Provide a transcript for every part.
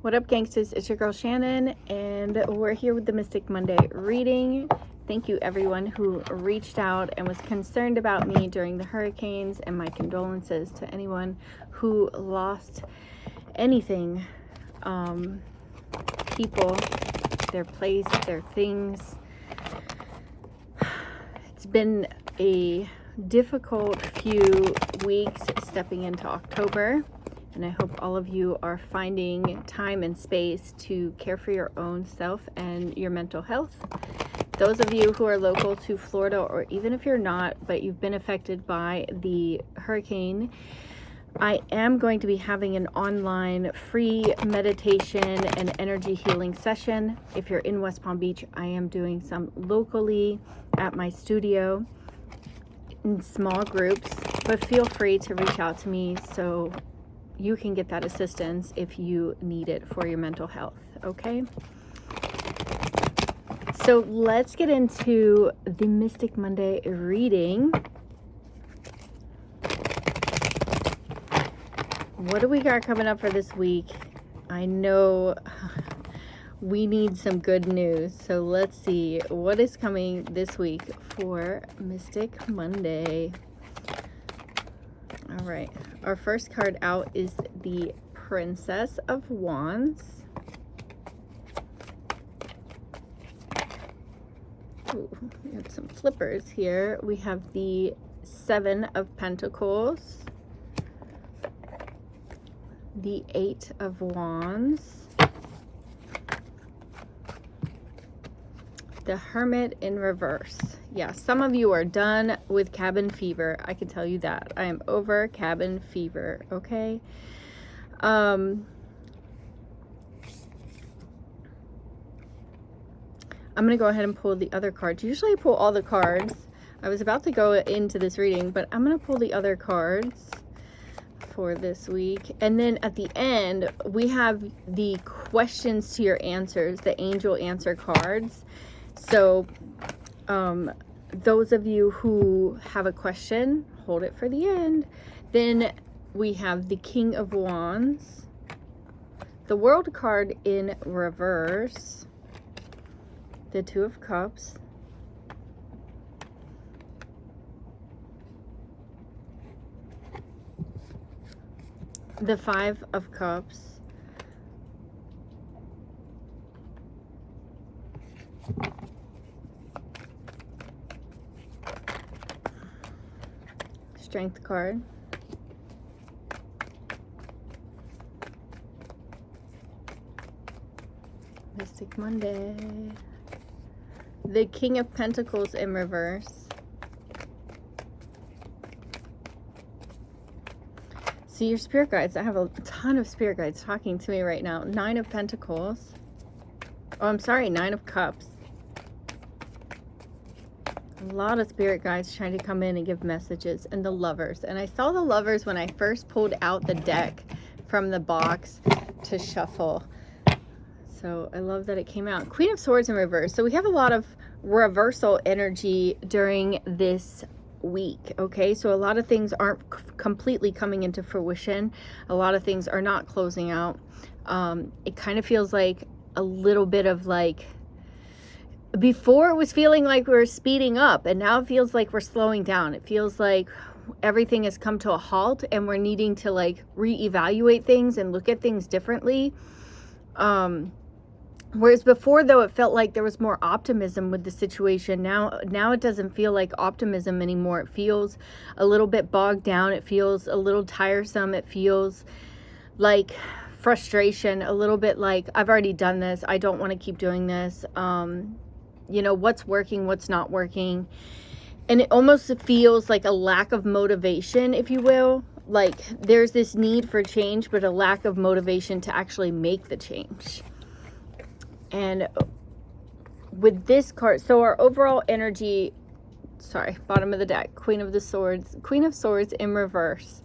What up, gangsters? It's your girl Shannon, and we're here with the Mystic Monday reading. Thank you everyone who reached out and was concerned about me during the hurricanes, and my condolences to anyone who lost anything, people, their place, their things. It's been a difficult few weeks stepping into October. And I hope all of you are finding time and space to care for your own self and your mental health. Those of you who are local to Florida, or even if you're not, but you've been affected by the hurricane, I am going to be having an online free meditation and energy healing session. If you're in West Palm Beach, I am doing some locally at my studio in small groups, but feel free to reach out to me so you can get that assistance if you need it for your mental health, okay? So let's get into the Mystic Monday reading. What do we got coming up for this week? I know we need some good news, so let's see what is coming this week for Mystic Monday. All right, our first card out is the Princess of Wands. Ooh, we have some flippers here. We have the Seven of Pentacles, the Eight of Wands, the Hermit in reverse. Yeah, some of you are done with cabin fever. I can tell you that. I am over cabin fever, okay? I'm going to go ahead and pull the other cards. Usually I pull all the cards. I was about to go into this reading, but I'm going to pull the other cards for this week. And then at the end, we have the questions to your answers, the angel answer cards. So, those of you who have a question, hold it for the end. Then we have the King of Wands, the World card in reverse, the Two of Cups, the Five of Cups, Strength card, Mystic Monday, the King of Pentacles in reverse. See, your spirit guides, I have a ton of spirit guides talking to me right now. Nine of Pentacles. Oh, I'm sorry, Nine of Cups. A lot of spirit guides trying to come in and give messages. And the Lovers. And I saw the Lovers when I first pulled out the deck from the box to shuffle. So I love that it came out. Queen of Swords in reverse. So we have a lot of reversal energy during this week, okay? So a lot of things aren't completely coming into fruition. A lot of things are not closing out. It kind of feels like a little bit of like, before it was feeling like we were speeding up, and now it feels like we're slowing down. It feels like everything has come to a halt and we're needing to like reevaluate things and look at things differently. Whereas before, though, it felt like there was more optimism with the situation. Now it doesn't feel like optimism anymore. It feels a little bit bogged down. It feels a little tiresome. It feels like frustration, a little bit like, I've already done this. I don't want to keep doing this. You know, what's working, what's not working. And it almost feels like a lack of motivation, if you will. Like there's this need for change, but a lack of motivation to actually make the change. And with this card, so our overall energy, sorry, bottom of the deck, Queen of Swords in reverse.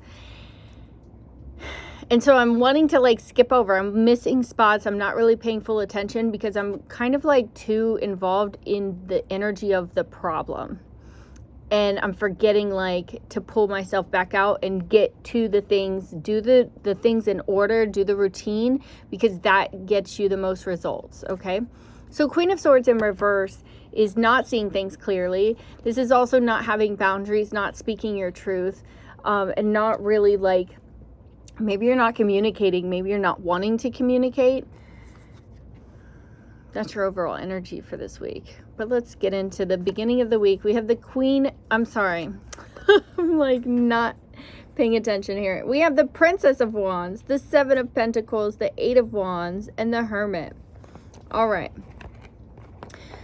And so I'm wanting to like skip over. I'm missing spots. I'm not really paying full attention because I'm kind of like too involved in the energy of the problem. and I'm forgetting like to pull myself back out and get to the things, do the things in order, do the routine, because that gets you the most results, okay? So Queen of Swords in reverse is not seeing things clearly. This is also not having boundaries, not speaking your truth, and not really like, maybe you're not communicating, maybe you're not wanting to communicate. That's your overall energy for this week. But let's get into the beginning of the week. We have the Queen, I'm sorry, I'm like not paying attention here. We have the Princess of Wands, the Seven of Pentacles, the Eight of Wands, and the Hermit. All right.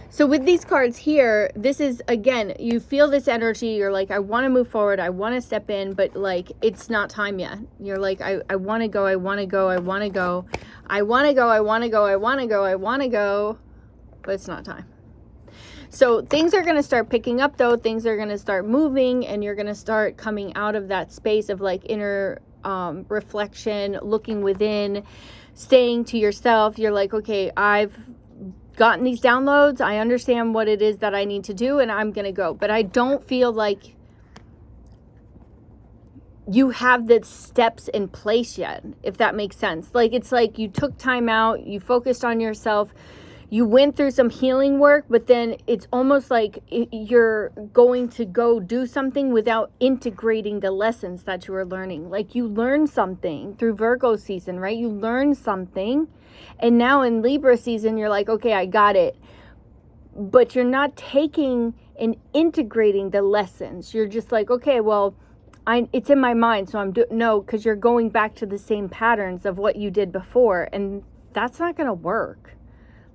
So with these cards here, this is, again, you feel this energy. You're like, I want to move forward. I want to step in, but like, it's not time yet. You're like, I want to go. I want to go. I want to go. I want to go. I want to go. I want to go. I want to go, but it's not time. So things are going to start picking up though. Things are going to start moving, and you're going to start coming out of that space of like inner reflection, looking within, staying to yourself. You're like, okay, I've gotten these downloads. I understand what it is that I need to do, and I'm going to go. But I don't feel like you have the steps in place yet, if that makes sense. Like, it's like you took time out, you focused on yourself, you went through some healing work, but then it's almost like you're going to go do something without integrating the lessons that you were learning. Like, you learned something through Virgo season, right? You learned something. And now in Libra season, you're like, okay, I got it. But you're not taking and integrating the lessons. You're just like, okay, well, it's in my mind, so no, because you're going back to the same patterns of what you did before. And that's not going to work.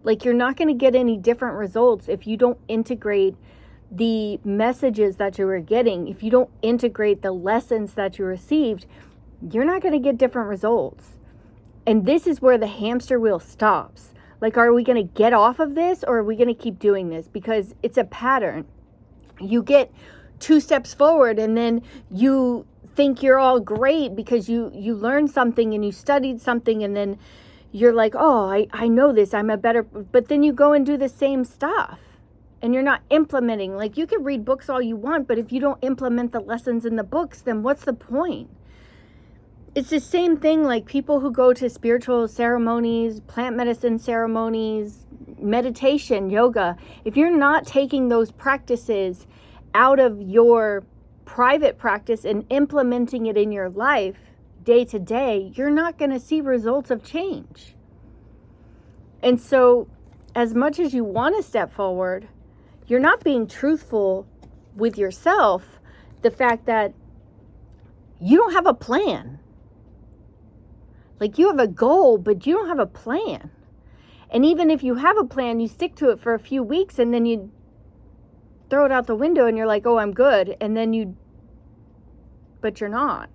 Like, you're not going to get any different results if you don't integrate the messages that you were getting. If you don't integrate the lessons that you received, you're not going to get different results. And this is where the hamster wheel stops. Like, are we going to get off of this, or are we going to keep doing this? Because it's a pattern. You get 2 steps forward, and then you think you're all great because you learned something and you studied something, and then you're like, oh, I know this, I'm a better, but then you go and do the same stuff and you're not implementing. Like, you can read books all you want, but if you don't implement the lessons in the books, then what's the point? It's the same thing like people who go to spiritual ceremonies, plant medicine ceremonies, meditation, yoga. If you're not taking those practices out of your private practice and implementing it in your life day to day, you're not going to see results of change. And so as much as you want to step forward, you're not being truthful with yourself. The fact that you don't have a plan. Like, you have a goal, but you don't have a plan. And even if you have a plan, you stick to it for a few weeks and then you throw it out the window and you're like, oh, I'm good. And then but you're not.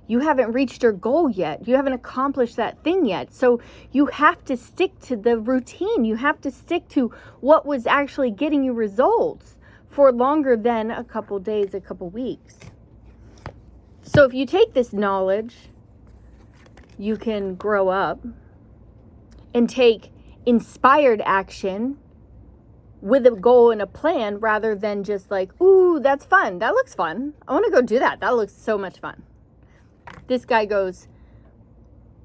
You haven't reached your goal yet. You haven't accomplished that thing yet. So you have to stick to the routine. You have to stick to what was actually getting you results for longer than a couple days, a couple weeks. So if you take this knowledge, you can grow up and take inspired action with a goal and a plan, rather than just like, ooh, that's fun. That looks fun. I want to go do that. That looks so much fun. This guy goes,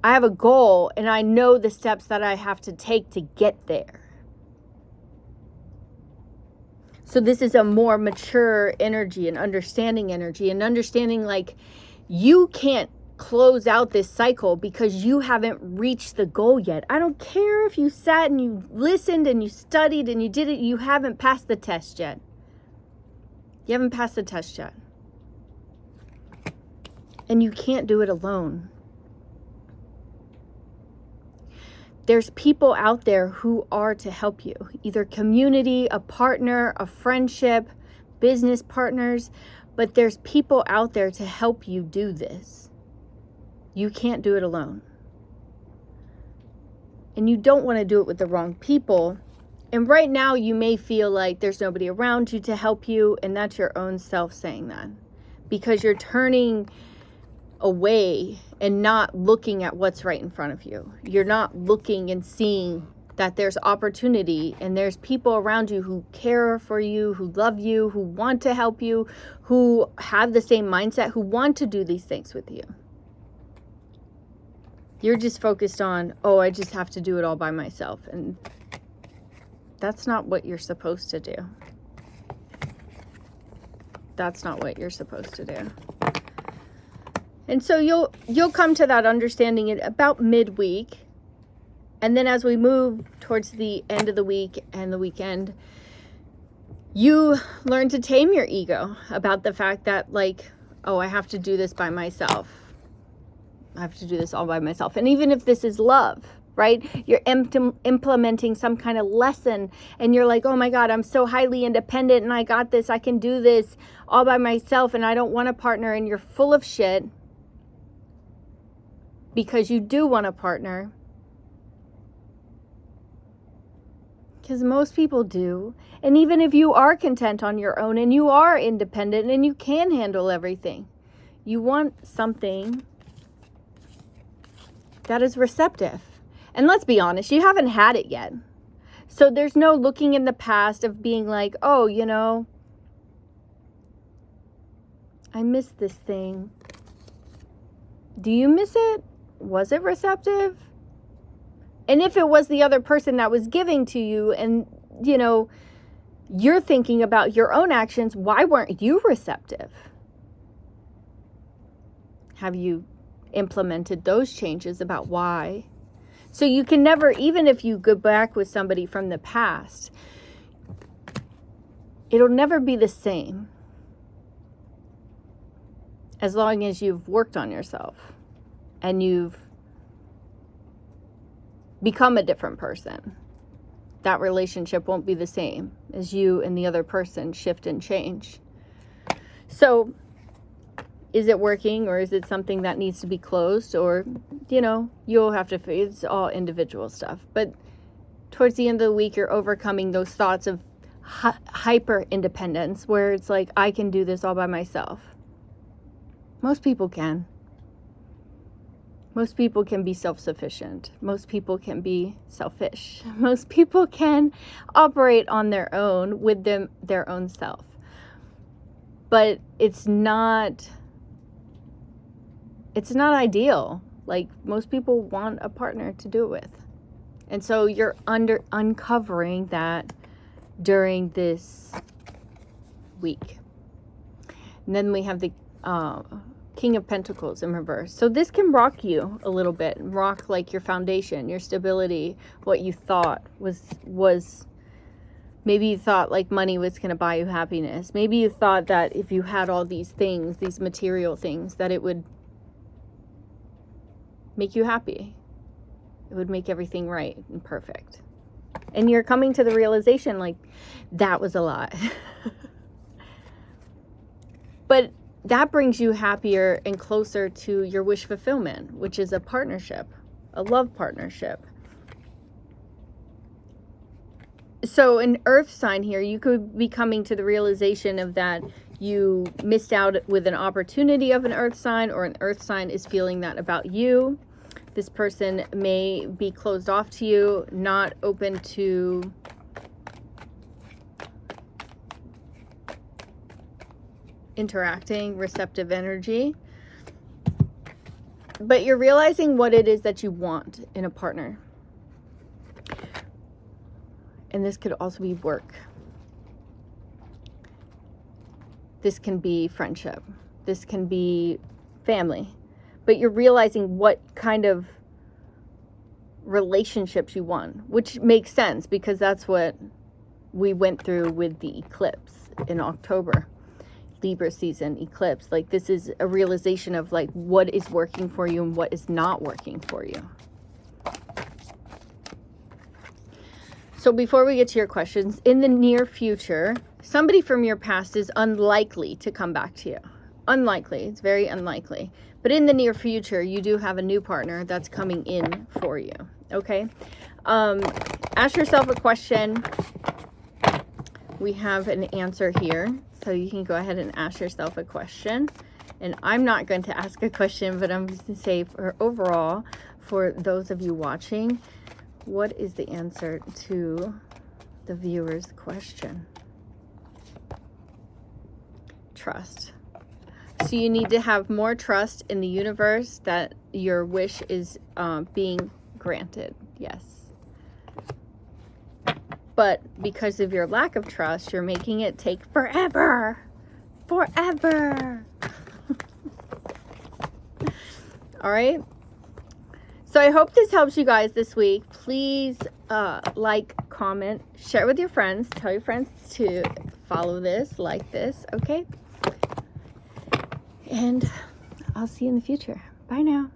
I have a goal and I know the steps that I have to take to get there. So this is a more mature energy, an understanding energy, and understanding like you can't close out this cycle because you haven't reached the goal yet. I don't care if you sat and you listened and you studied and you did it, you haven't passed the test yet. You haven't passed the test yet. And you can't do it alone. There's people out there who are to help you. Either community, a partner, a friendship, business partners. But there's people out there to help you do this. You can't do it alone. And you don't want to do it with the wrong people. And right now you may feel like there's nobody around you to help you. And that's your own self saying that. Because you're turning away and not looking at what's right in front of you. You're not looking and seeing that there's opportunity and there's people around you who care for you, who love you, who want to help you, who have the same mindset, who want to do these things with you. You're just focused on, oh, I just have to do it all by myself. And that's not what you're supposed to do. That's not what you're supposed to do. And so you'll come to that understanding at about midweek. And then as we move towards the end of the week and the weekend, you learn to tame your ego about the fact that, like, oh, I have to do this by myself. I have to do this all by myself. And even if this is love, right? You're implementing some kind of lesson and you're like, oh my God, I'm so highly independent and I got this. I can do this all by myself and I don't want a partner. And you're full of shit because you do want a partner. Because most people do. And even if you are content on your own and you are independent and you can handle everything, you want something that is receptive. And let's be honest, you haven't had it yet. So there's no looking in the past of being like, oh, you know, I miss this thing. Do you miss it? Was it receptive? And if it was the other person that was giving to you and, you know, you're thinking about your own actions, why weren't you receptive? Have you implemented those changes about why? So you can never, even if you go back with somebody from the past, it'll never be the same as long as you've worked on yourself and you've become a different person. That relationship won't be the same as you and the other person shift and change. So is it working, or is it something that needs to be closed? Or, you know, you'll have to, it's all individual stuff. But towards the end of the week, you're overcoming those thoughts of hyper independence, where it's like, I can do this all by myself. Most people can. Most people can be self-sufficient. Most people can be selfish. Most people can operate on their own with their own self. But it's not ideal. Like, most people want a partner to do it with. And so you're uncovering that during this week. And then we have the King of Pentacles in reverse. So this can rock you a little bit, rock like your foundation, your stability, what you thought was maybe you thought like money was going to buy you happiness. Maybe you thought that if you had all these things, these material things, that it would make you happy. It would make everything right and perfect. And you're coming to the realization like that was a lot. But that brings you happier and closer to your wish fulfillment, which is a partnership, a love partnership. So an earth sign here, you could be coming to the realization of that you missed out with an opportunity of an earth sign, or an earth sign is feeling that about you. This person may be closed off to you, not open to interacting, receptive energy. But you're realizing what it is that you want in a partner. And this could also be work. This can be friendship. This can be family. But you're realizing what kind of relationships you want, which makes sense because that's what we went through with the eclipse in October. Libra season eclipse. Like, this is a realization of like what is working for you and what is not working for you. So before we get to your questions, in the near future, somebody from your past is unlikely to come back to you. Unlikely. It's very unlikely. But in the near future, you do have a new partner that's coming in for you. Okay? Ask yourself a question. We have an answer here. So you can go ahead and ask yourself a question. And I'm not going to ask a question, but I'm going to say for overall, for those of you watching, what is the answer to the viewer's question? Trust. So you need to have more trust in the universe that your wish is being granted. Yes. But because of your lack of trust, you're making it take forever. Forever. All right. So I hope this helps you guys this week. Please like, comment, share with your friends. Tell your friends to follow this, like this. Okay. And I'll see you in the future. Bye now.